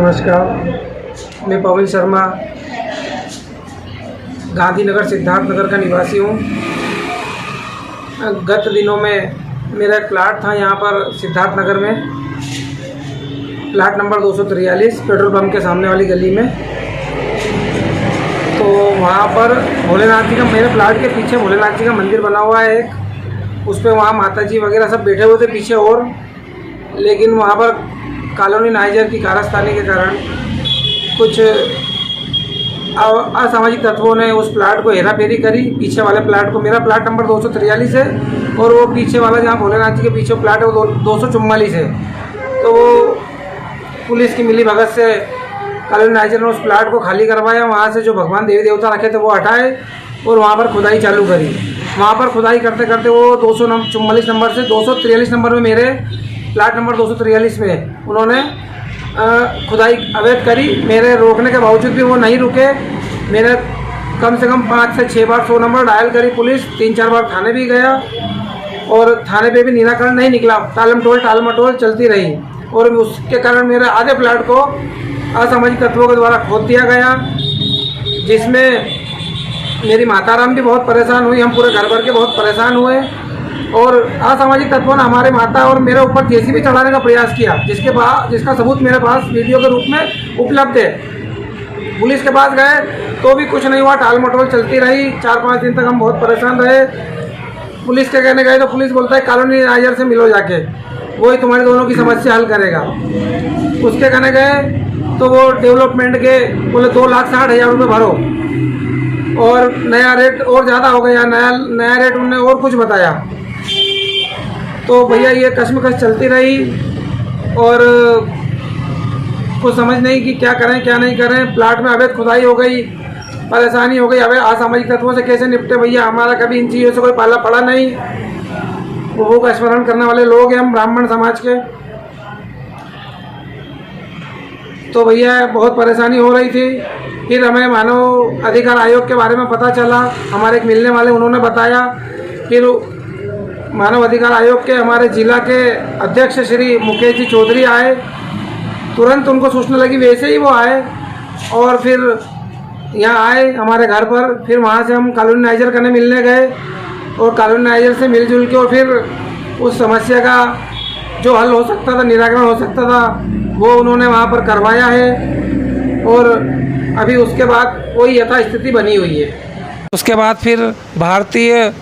नमस्कार, मैं पवन शर्मा गांधीनगर सिद्धार्थ नगर का निवासी हूँ। गत दिनों में मेरा एक प्लाट था यहाँ पर सिद्धार्थ नगर में, प्लाट नंबर 243 पेट्रोल पंप के सामने वाली गली में। तो वहाँ पर भोलेनाथ जी का, मेरे प्लाट के पीछे भोलेनाथ जी का मंदिर बना हुआ है एक, उस पर वहाँ माता जी वगैरह सब बैठे हुए थे पीछे। और लेकिन वहाँ पर कॉलोनी नाइजर की कारस्तानी के कारण कुछ असामाजिक तत्वों ने उस प्लाट को हेरा फेरी करी, पीछे वाले प्लाट को। मेरा प्लाट नंबर 243 है और वो पीछे वाला जहाँ भोलेनाथ जी के पीछे प्लाट है वो 244 है। तो वो पुलिस की मिली भगत से कॉलोनी नाइजर ने उस प्लाट को खाली करवाया, वहाँ से जो भगवान देवी देवता रखे थे वो हटाए और वहाँ पर खुदाई चालू करी। वहाँ पर खुदाई करते करते वो 244 नंबर से 243 नंबर में, मेरे प्लाट नंबर 243 में उन्होंने खुदाई अवैध करी। मेरे रोकने के बावजूद भी वो नहीं रुके। मैंने कम से कम 5 से 6 बार 100 नंबर डायल करी, पुलिस 3-4 बार थाने भी गया और थाने पे भी निराकरण नहीं निकला। टाल मटोल चलती रही और उसके कारण मेरे आधे प्लाट को असामाजिक तत्वों के द्वारा खोद दिया गया, जिसमें मेरी माता राम भी बहुत परेशान हुई, हम पूरे घर भर के बहुत परेशान हुए। और असामाजिक तत्वों ने हमारे माता और मेरे ऊपर जेसीबी चढ़ाने का प्रयास किया, जिसका सबूत मेरे पास वीडियो के रूप में उपलब्ध है। पुलिस के पास गए तो भी कुछ नहीं हुआ, टाल मटोल चलती रही। 4-5 दिन तक हम बहुत परेशान रहे। पुलिस के कहने गए तो पुलिस बोलता है कॉलोनी नाइजर से मिलो जाके, वही तुम्हारे दोनों की समस्या हल करेगा। उसके कहने गए तो वो डेवलपमेंट के बोले 2,60,000 रुपये भरो और नया रेट और ज़्यादा हो गया, नया रेट उन्होंने और कुछ बताया। तो भैया ये कश्मकश चलती रही और कुछ समझ नहीं कि क्या करें क्या नहीं करें। प्लाट में अवैध खुदाई हो गई, परेशानी हो गई। अवैध असामाजिक तत्वों से कैसे निपटे भैया, हमारा कभी इन चीज़ों से कोई पाला पड़ा नहीं। वो का स्मरण करने वाले लोग हैं हम ब्राह्मण समाज के। तो भैया बहुत परेशानी हो रही थी। फिर हमें मानव अधिकार आयोग के बारे में पता चला, हमारे एक मिलने वाले उन्होंने बताया। फिर मानव अधिकार आयोग के हमारे जिला के अध्यक्ष श्री मुकेश जी चौधरी आए, तुरंत उनको सूचना लगी, वैसे ही वो आए और फिर यहाँ आए हमारे घर पर। फिर वहाँ से हम कॉलोनी नाइजर करने मिलने गए और कॉलोनी नाइजर से मिलजुल के और फिर उस समस्या का जो हल हो सकता था, निराकरण हो सकता था, वो उन्होंने वहाँ पर करवाया है। और अभी उसके बाद वही यथास्थिति बनी हुई है। उसके बाद फिर भारतीय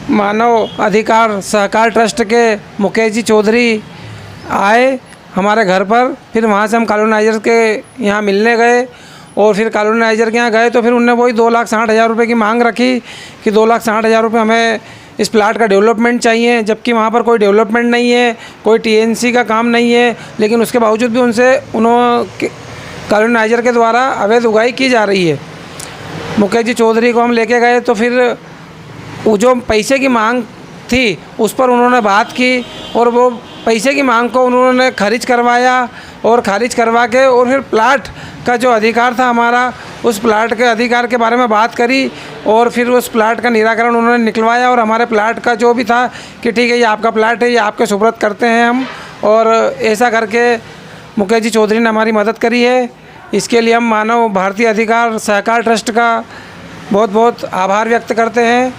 मानव अधिकार सहकार ट्रस्ट के मुकेश जी चौधरी आए हमारे घर पर। फिर वहाँ से हम कॉलोनी नाइजर के यहाँ मिलने गए और फिर कॉलोनी नाइजर के यहाँ गए तो फिर उनने वही 2,60,000 रुपये की मांग रखी कि 2,60,000 रुपये हमें इस प्लाट का डेवलपमेंट चाहिए, जबकि वहाँ पर कोई डेवलपमेंट नहीं है, कोई टीएनसी का काम नहीं है। लेकिन उसके बावजूद भी उन्होंने कॉलोनी नाइजर के द्वारा अवैध उगाई की जा रही है। मुकेश जी चौधरी को हम लेके गए तो फिर वो जो पैसे की मांग थी उस पर उन्होंने बात की और वो पैसे की मांग को उन्होंने खारिज करवाया और खारिज करवा के और फिर प्लाट का जो अधिकार था हमारा, उस प्लाट के अधिकार के बारे में बात करी और फिर उस प्लाट का निराकरण उन्होंने निकलवाया। और हमारे प्लाट का जो भी था कि ठीक है ये आपका प्लाट है, ये आपके सुपुर्द करते हैं हम। और ऐसा करके मुकेश जी चौधरी ने हमारी मदद करी है। इसके लिए हम मानव भारतीय अधिकार सहकार ट्रस्ट का बहुत बहुत आभार व्यक्त करते हैं।